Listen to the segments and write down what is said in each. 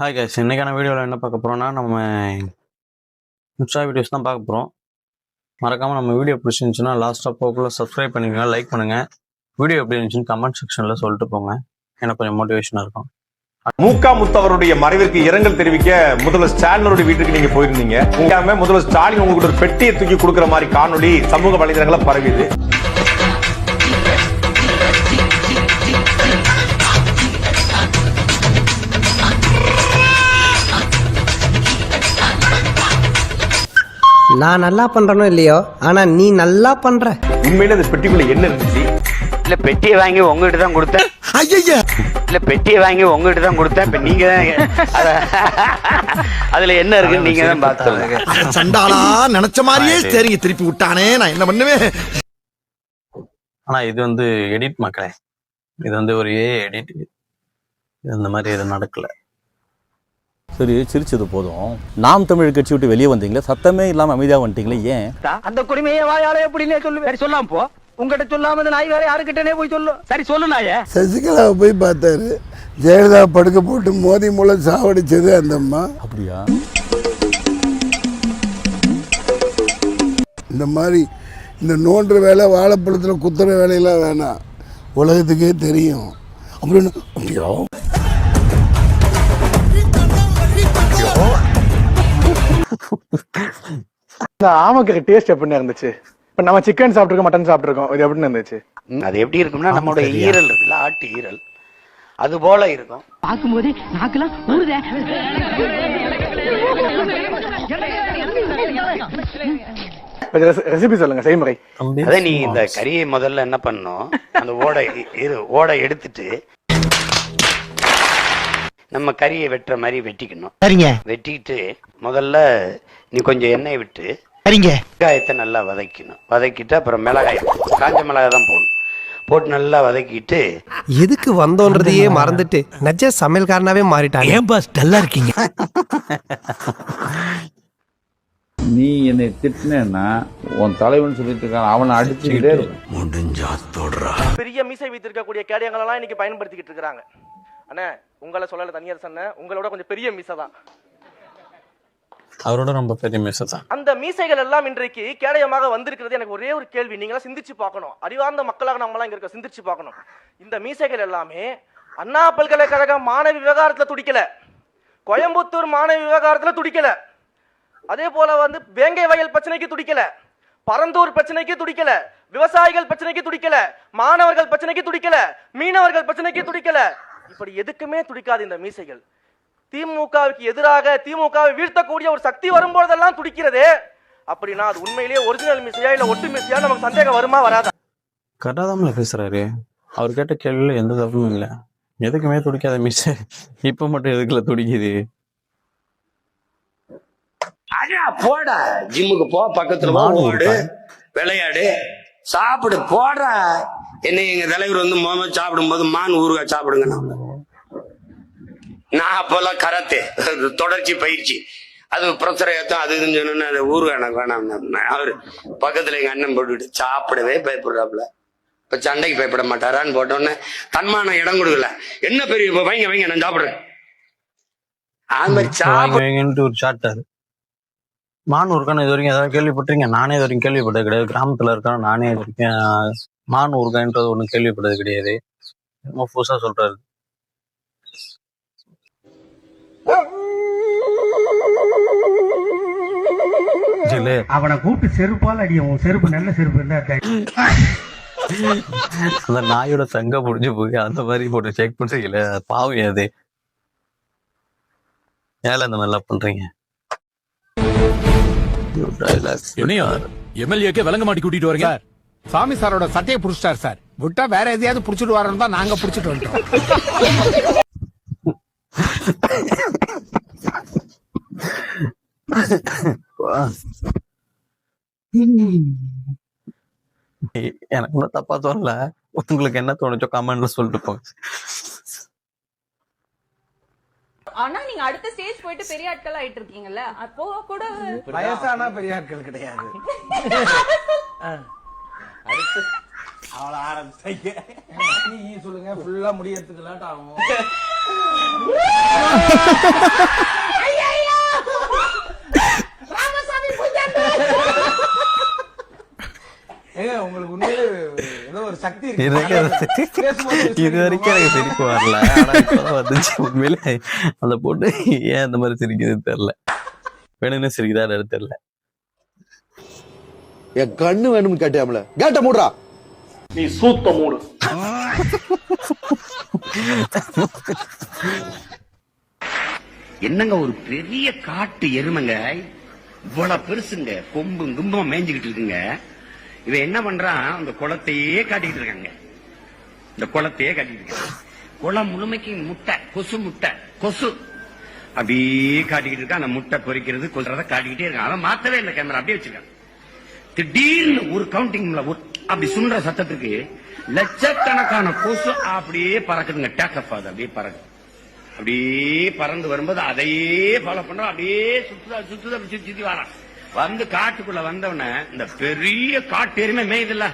Hi guys, இன்றைக்கான வீடியோவில் என்ன பார்க்க போகிறோம்னா நம்ம இன்ஸ்டா வீடியோஸ் தான் பார்க்க போகிறோம். மறக்காமல் நம்ம வீடியோ பிடிச்சிருந்துச்சுன்னா லாஸ்ட்டாக போகக்குள்ள சப்ஸ்கிரைப் பண்ணிக்கோங்க, லைக் பண்ணுங்கள். வீடியோ எப்படி இருந்துச்சுன்னு கமெண்ட் செக்ஷனில் சொல்லிட்டு போங்க, எனக்கு கொஞ்சம் மோட்டிவேஷனாக இருக்கும். முத்து அவருடைய மறைவிற்கு இரங்கல் தெரிவிக்க முதல்வர் ஸ்டாலினுடைய வீட்டுக்கு நீங்க போயிருந்தீங்க. முதல்வர் ஸ்டாலின் உங்களுக்கு ஒரு பெட்டியை தூக்கி கொடுக்குற மாதிரி காணொலி சமூக வலைதளங்களை பரவியது. நான் நல்லா பண்றனோ இல்லையோ, ஆனா நீ நல்லா பண்ற. உண்மையில அந்த பெட்டிக்குள்ள என்ன இருந்துச்சு? இல்ல பெட்டியை வாங்கி உங்ககிட்ட தான் கொடுத்தேன். இல்ல பெட்டியை வாங்கி உங்ககிட்ட தான் கொடுத்தேன். இப்ப நீங்க அதுல என்ன இருக்குன்னு நீங்க தான் பார்த்து சண்டாளா நினைச்ச மாதிரியே சரிங்க திருப்பி விட்டானே, நான் என்ன பண்ணுவேன். ஆனா இது வந்து எடிட் மக்களே, இது வந்து ஒரு எடிட். இந்த மாதிரி இது நடக்கல. சரி, சிரிச்சது போதும். நாம் தமிழ் கட்சி விட்டு வெளியே வந்தீங்களே, சத்தமே இல்லாம அமைதியா வந்துட்டீங்களே, ஏன்? அந்த குடிமையை வாயால எப்படின்னே சொல்லு. சரி சொல்லாம போ. உங்ககிட்ட சொல்லாம நாய் வேற யாருக்கிட்டே போய் சொல்லு. சரி சொல்லு நாயே. சசிகலாவை போய் பார்த்தாரு. ஜெயலலிதா படுக்க போட்டு மோதி மூலம் சாவடிச்சது அந்த அம்மா. அப்படியா? இந்த மாதிரி இந்த நோண்டுற வேலை, வாழைப்பழத்தில் குத்துற வேலையெல்லாம் வேணாம், உலகத்துக்கே தெரியும் அப்படின்னு. அப்படியோ இந்த ஆமக்கறி டேஸ்ட் எப்படின்னு இருந்துச்சு? இப்ப நம்ம சிக்கன் சாப்பிட்டுருக்கோம், மட்டன் சாப்பிட்டுருக்கோம், இது எப்படின்னு இருந்துச்சு? அது எப்படி இருக்கும்னா நம்மளோட ஈரல் இருக்குல்ல, ஆட்டு ஈரல், அது போல இருக்கும். பார்க்கும்போது நாக்கெல்லாம் ஊறுதே. ரெசிபி சொல்லுங்க, செய்முறை. அதே நீ இந்த கறியை முதல்ல என்ன பண்ணணும், அந்த ஓடை எடுத்துட்டு நம்ம கறியை வெட்டுற மாதிரி வெட்டிக்கணும். சரிங்க. வெட்டிட்டு முதல்ல நீ கொஞ்சம் எண்ணெய் விட்டு வெங்காயத்தை நல்லா வதக்கணும். வதக்கிட்டு அப்புறம் மிளகாய், காஞ்ச மிளகாய் தான் போடணும். போட்டு நல்லா வதக்கிட்டு எதுக்கு வந்தோன்றதையே மறந்துட்டு நஜ சமையல்காரனாவே மாறிட்டாங்க. ஏன் பாஸ் டல்லா இருக்கீங்க? நீ என்னை திட்டினா உன் தலைவன் சொல்லிட்டு இருக்கான், அவனை அடிச்சுக்கிட்டே முடிஞ்சா தோடுறா. பெரிய மீசை வைத்திருக்கக்கூடிய கேடயங்கள் எல்லாம் இன்னைக்கு பயன்படுத்திக்கிட்டு இருக்காங்க. அண்ணா உங்களை சொல்லல, தனியார் சொன்ன உங்களோட கொஞ்சம் பெரிய மீசை தான், அவரோட ரொம்ப பெரிய மீசை தான். அந்த மீசைகள் எல்லாம் இன்றைக்கு கேடயமாக வந்திருக்கிறது. எனக்கு ஒரே ஒரு கேள்வி, நீங்களாம் சிந்திச்சு பார்க்கணும். அறிவார்ந்த மக்களாக நம்மளாம் இங்க இருக்க, சிந்திச்சு பார்க்கணும். இந்த மீசைகள் எல்லாமே அண்ணா பல்கலைக்கழக மாணவி விவகாரத்துல துடிக்கல, கோயம்புத்தூர் மாணவி விவகாரத்துல துடிக்கல, அதே போல வந்து வேங்கை வயல் பிரச்சனைக்கு துடிக்கல, பரந்தூர் பிரச்சனைக்கு துடிக்கல, விவசாயிகள் பிரச்சனைக்கு துடிக்கல, மாணவர்கள் பிரச்சனைக்கு துடிக்கல, மீனவர்கள் பிரச்சனைக்கு துடிக்கல. இப்படி எதுக்குமே துடிக்காது இந்த மீசைகள். திமுகவுக்கு எதிராக திமுகவை வீழ்த்தக்கூடிய ஒரு சக்தி வரும்போதெல்லாம் துடிக்கிறதே. அப்படின்னா அது உண்மையிலேயே ஒரிஜினல் மீசையா இல்ல ஒட்டு மீசையா, நமக்கு சந்தேகம் வருமா வராதா? கரெக்டாக பேசுறாரு. அவர் கேட்ட கேள்வியில எந்த தப்பும் இல்லை. எதுக்குமே துடிக்காத மீசை இப்ப மட்டும் எதுக்குல துடிக்குது? போடா, ஜிம்முக்கு போ, பக்கத்துல ஓடு, விளையாடு, சாப்பிடு, போடுறா. என்ன எங்க தலைவர் வந்து சாப்பிடும் போது மான் ஊறுகாய் சாப்பிடுங்க. நான் அப்பெல்லாம் கராத்தே தொடர்ச்சி பயிற்சி, அது ப்ரொஃபஸர் ஏத்தம் அது இதுன்னு சொன்னா அது ஊறுகாய் எனக்கு வேணாம். அவரு பக்கத்துல எங்க அண்ணன் போட்டுக்கிட்டு சாப்பிடவே பயப்படுறாப்புல. இப்ப சண்டைக்கு பயப்பட மாட்டாரான்னு போட்டோன்னே தன்மான இடம் கொடுக்கல. என்ன பெரிய வைங்க வைங்க நான் சாப்பிடுறேன். அது மாதிரி சாப்பிடுங்கன்ட்டு ஒரு சாட்டாரு. மான் ஊறுகான்னு இது வரைக்கும் ஏதாவது கேள்விப்பட்டிருங்க? நானே இது வரைக்கும் கேள்விப்பட்டது கிடையாது. கிராமத்துல இருக்கான நானே இது வரைக்கும் மான் ஊறுகான்றது ஒண்ணு கேள்விப்பட்டது கிடையாது. ரொம்ப புதுசா சொல்றாரு. அவனை கூப்பிட்டு செருப்பால் அடியும். உன் செருப்பு நல்ல செருப்பு இருந்தா அந்த நாயோட சங்க முடிஞ்சு போய் அந்த மாதிரி போட்டு செக் பண்றீங்களே, பாவம் அது. ஏல இந்த மாதிரிலாம் பண்றீங்க? எம்எல்ஏக்கு விலங்க மாட்டி கூட்டிட்டு வரீங்க. சாமி சாரோட சட்டையை புடிச்சிட்டாரு சார். விட்டா வேற எதையாவது புடிச்சிட்டு வரணும் தான் நாங்க புடிச்சிட்டு வந்துட்டோம். எனக்கு ஒன்றும் தப்பா தோணல. உங்களுக்கு என்ன தோணுச்சோ கமெண்ட்ல சொல்லிட்டு போங்க. ஆனா நீங்க அடுத்த ஸ்டேஜ் போயிட்டு பெரிய ஆட்கள் ஆயிட்டு இருக்கீங்கல்ல, அப்போ கூட வயசானா பெரிய ஆட்கள் கிடையாது. அவளை ஆரம்பிச்சீங்க. நீ சொல்லுங்க, ஃபுல்லா முடியறதுக்கு லேட் ஆகும். உங்களுக்கு உண்மையிலே ஏதோ ஒரு சக்தி இது வரைக்கும் எனக்கு சிரிப்பு வரல. ஆனா இப்பதான் வந்துச்சு. உண்மையிலே அந்த பொண்ணு ஏன் அந்த மாதிரி சிரிக்குதுன்னு தெரியல. வேணும்னு சிரிக்குதா தெரியல. என் கண்ணு வேணும்னு கேட்டியாமல கேட்ட மூடுறா. நீ சூத்த மூடு. என்னங்க ஒரு பெரிய காட்டு எருமைங்க, இவ்வளவு பெருசுங்க, கொம்பும் கும்பம் மேய்ஞ்சுக்கிட்டு இருக்குங்க. இவன் என்ன பண்றான், அந்த குளத்தையே காட்டிக்கிட்டு இருக்காங்க. இந்த குளத்தையே காட்டிட்டு இருக்காங்க. குளம் முழுமைக்கு முட்டை, கொசு முட்டை, கொசு அப்படியே காட்டிக்கிட்டு இருக்கான். அந்த முட்டை பொறிக்கிறது கொல்றத காட்டிக்கிட்டே இருக்கான். அவன் மாத்தவே இல்லை, கேமரா அப்படியே வச்சிருக்கான். திடீர்னு ஒரு கவுண்டிங்ல அப்படி சுன்ற சத்தத்துக்கு லட்சக்கணக்கான கொசு அப்படியே பறக்குதுங்க. டேக்கப் ஆகுது, அப்படியே பறக்குது. அப்படியே பறந்து வரும்போது அதையே ஃபாலோ பண்றோம். அப்படியே சுத்துதா சுத்தி வரான். வந்து காட்டுக்குள்ள வந்தவன இந்த பெரிய காட்டு எருமை மேய்துல,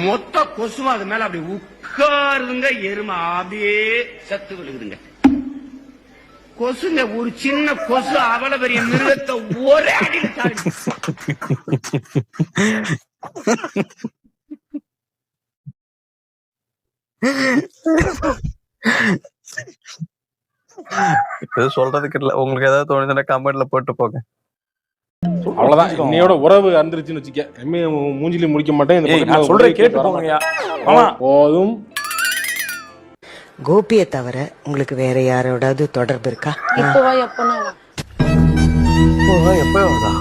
மொத்த கொசுவும் அது மேல அப்படி உட்காருதுங்க. எருமை அப்படியே சத்து விழுகுதுங்க. கொசுங்க, ஒரு சின்ன கொசு அவ்வளவு பெரிய மிருகத்தை ஒரே அடியில் தாண்டி. சொல்றதுக்கு இல்ல. உங்களுக்கு ஏதாவது தோணுதுன்னா கமெண்ட்ல போட்டு போங்க. அவ்வளவுதான். இன்னையோட உறவு அந்திருச்சுன்னு வச்சுக்க. எம்ஏ மூஞ்சிலி முடிக்க மாட்டேன். நான் சொல்றேன் கேட்டு போங்கயா. போதும். கோபியை தவிர உங்களுக்கு வேற யாரோடாவது தொடர்பு இருக்கா? இப்போவா எப்பனா எப்போ வருதா?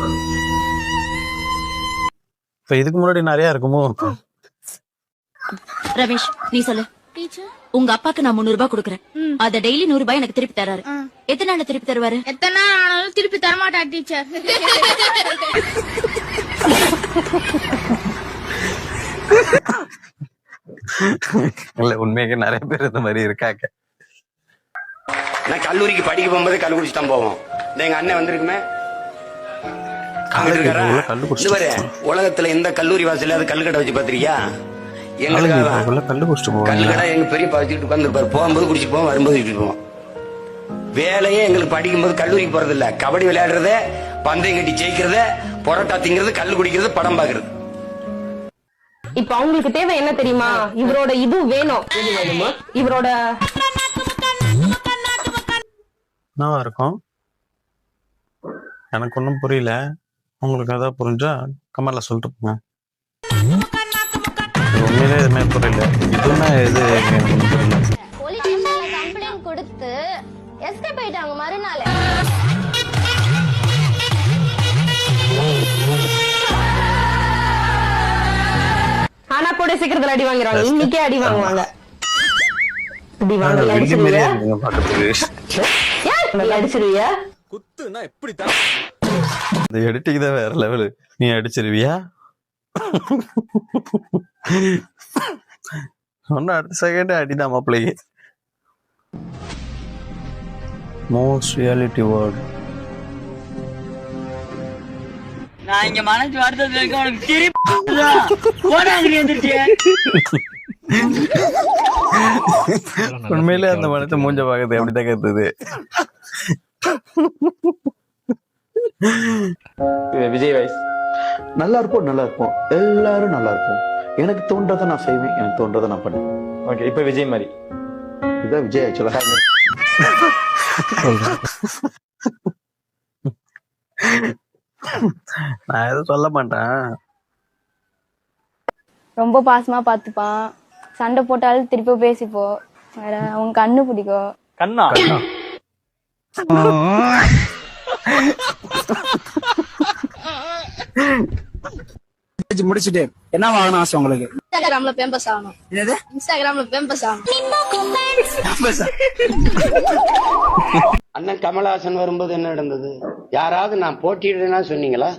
இப்ப இதுக்கு முன்னாடி நிறைய இருக்குமோ? ரமேஷ் நீ சொல்லு. உங்க அப்பாக்கு நான் 300 ரூபாய் கொடுக்கறேன். அத டெய்லி 100 ரூபாய் எனக்கு திருப்பி தராரு. எத்தனை நாள்ல திருப்பி தருவாரு? எத்தனை நாள் ஆனாலும் திருப்பி தரமாட்டா டீச்சர். இல்ல, உண்மையாக நிறைய பேர் இந்த மாதிரி இருக்காங்க. நான் கல்லூரிக்கு படிக்க போகும்போது கல்லு குடிச்சு தான் போவோம். எங்க அண்ணன் வந்திருக்குமே, உலகத்துல எந்த கல்லூரி வாசல அது கல்லுக்கடை வச்சு பாத்திருக்கியா? கல்லுக்கடை எங்க பெரியப்பா வச்சுட்டு உட்காந்துருப்பாரு. போகும்போது குடிச்சு போவோம், வரும்போது வச்சுட்டு போவோம். வேலையே எங்களுக்கு படிக்கும்போது கல்லூரிக்கு போறது இல்ல, கபடி விளையாடுறது, பந்தயம் கட்டி ஜெயிக்கிறது, பொரோட்டா திங்கிறது, கல்லு குடிக்கிறது, படம் பாக்குறது. இப்ப அவங்களுக்கு தேவை என்ன தெரியுமா? இவரோட இது வேணும். இவரோட நல்லா இருக்கும். எனக்கு ஒன்றும் புரியல. உங்களுக்கு ஏதாவது புரிஞ்சா கமெண்ட்ல சொல்லிட்டு போங்க. உண்மையிலே எதுவுமே புரியல. இதுன்னா எது புரியல. போலீஸ் ஸ்டேஷன்ல கம்ப்ளைன்ட் கொடுத்து எஸ்கேப் ஆயிட்டாங்க மறுநாள். ஆனா கூட சீக்கிரத்துல அடி வாங்குறாங்க. இன்னைக்கே அடி வாங்குவாங்க. அடிச்சிருவியா? குத்துனா எப்படி தான் இந்த எடிட்டிங் தான் வேற லெவலு. நீ அடிச்சிருவியா? ஒன்னும் அடுத்த செகண்ட் அடிதான் மாப்பிள்ளைக்கு. Most reality word. நான் இங்க மனசு வருத்தத்துல இருக்க உனக்கு திருப்பி உண்மையிலே அந்த மனத்தை மூஞ்ச பாக்குது அப்படிதான் கத்துது. விஜய் வைஸ் நல்லா இருப்போம், நல்லா இருப்போம், எல்லாரும் நல்லா இருப்போம். எனக்கு தோன்றதை நான் செய்வேன், எனக்கு தோன்றதை நான் பண்ணுவேன். ஓகே, இப்ப விஜய் மாதிரி இதான் விஜய் ஆக்சுவலா. நான் எதுவும் சொல்ல மாட்டேன். ரொம்ப பாசமா பாத்துப்பான். சண்டை போட்டாலும் திருப்பி பேசிப்போ. வேற அவங்க கண்ணு பிடிக்கும். கண்ணா முடிச்சுட்டு என்ன வாங்கணும் ஆசை உங்களுக்கு? இன்ஸ்டாகிராம்ல பேம்பஸ் ஆகணும். என்னது? இன்ஸ்டாகிராம்ல பேம்பஸ் ஆகணும். அண்ணன் கமலஹாசன் வரும்போது என்ன நடந்தது? யாராவது நான் போட்டியிடுறேன்னா சொன்னீங்களா?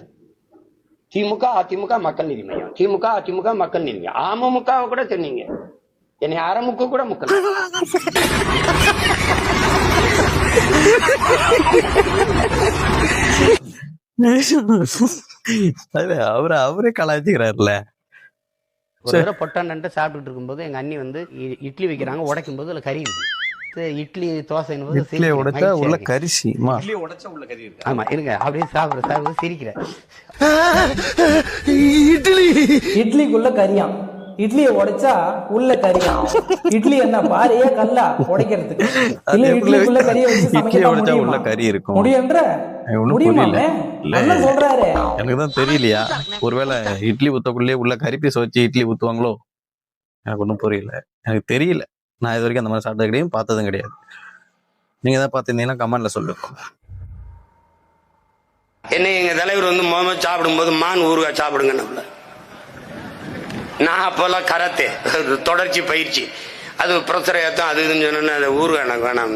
திமுக அதிமுக மக்கள் நீதி மையம், திமுக அதிமுக மக்கள் நீதி மையம், அமமுகவை கூட சொன்னீங்க. என்னை அறமுக கூட முக்கல். அவரே கலாய்ச்சிக்கிறாருல. பொட்டாண்டு சாப்பிட்டுட்டு இருக்கும்போது எங்க அண்ணி வந்து இட்லி வைக்கிறாங்க, உடைக்கும் போது அதுல கறி இருக்கு. இட்லி தோசை இட்லியை உடைச்சா உள்ள கரிசிமா. ஆமா இருங்க அப்படியே சாப்பிட சிரிக்கிறேன். இட்லிக்குள்ள கரியாம், இட்லியை உடைச்சா உள்ள கரியாம். இட்லி என்ன பாறையா கல்லா உடைக்கிறதுக்கு? இல்ல இட்லிக்குள்ள கறியை வச்சு இட்லியை உடைச்சா உள்ள சமைக்க கறி இருக்கும். முடியுன்ற ஒன்றும் முடியுமா? புரியல. என்ன சொல்றாரு? எனக்கு தான் தெரியலையா, ஒருவேளை இட்லி ஊத்தக்குள்ளே உள்ள கறி பீஸ் வச்சு இட்லி ஊத்துவாங்களோ? எனக்கு ஒன்றும் புரியல, எனக்கு தெரியல. நான் இது வரைக்கும் அந்த மாதிரி சாப்பிட்டது கிடையாது, பார்த்ததும் கிடையாது. நீங்க தான் பார்த்துருந்தீங்கன்னா கமெண்ட்ல சொல்லுங்க. என்ன எங்க தலைவர் வந்து முகமது சாப்பிடும்போது மான் ஊறுகாய் சாப்பிடுங்க நம்மள. நான் அப்பெல்லாம் கராத்தே தொடர்ச்சி பயிற்சி, அது ப்ரொஃபஸர் ஏத்தம் அது இதுன்னு சொன்னா அந்த ஊறுகாய் எனக்கு வேணாம்.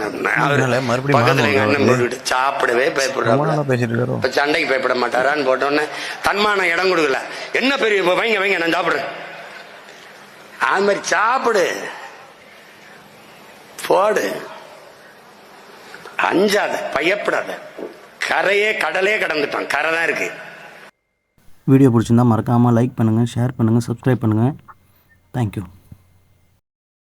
பக்கத்துல எங்க அண்ணன் போட்டுக்கிட்டு சாப்பிடவே பயப்படுறாங்க. இப்ப சண்டைக்கு பயப்பட மாட்டாரான்னு போட்டோன்னே தன்மான இடம் கொடுக்கல. என்ன பெரிய வைங்க வைங்க நான் சாப்பிடுறேன். அது மாதிரி சாப்பிடு போடு, அஞ்சாத பயப்படாத. கரையே கடலே கடந்துட்டான், கரை தான் இருக்கு. வீடியோ பிடிச்சிருந்தா மறக்காமல் லைக் பண்ணுங்கள், ஷேர் பண்ணுங்கள், சப்ஸ்கிரைப் பண்ணுங்கள். தேங்க்யூ.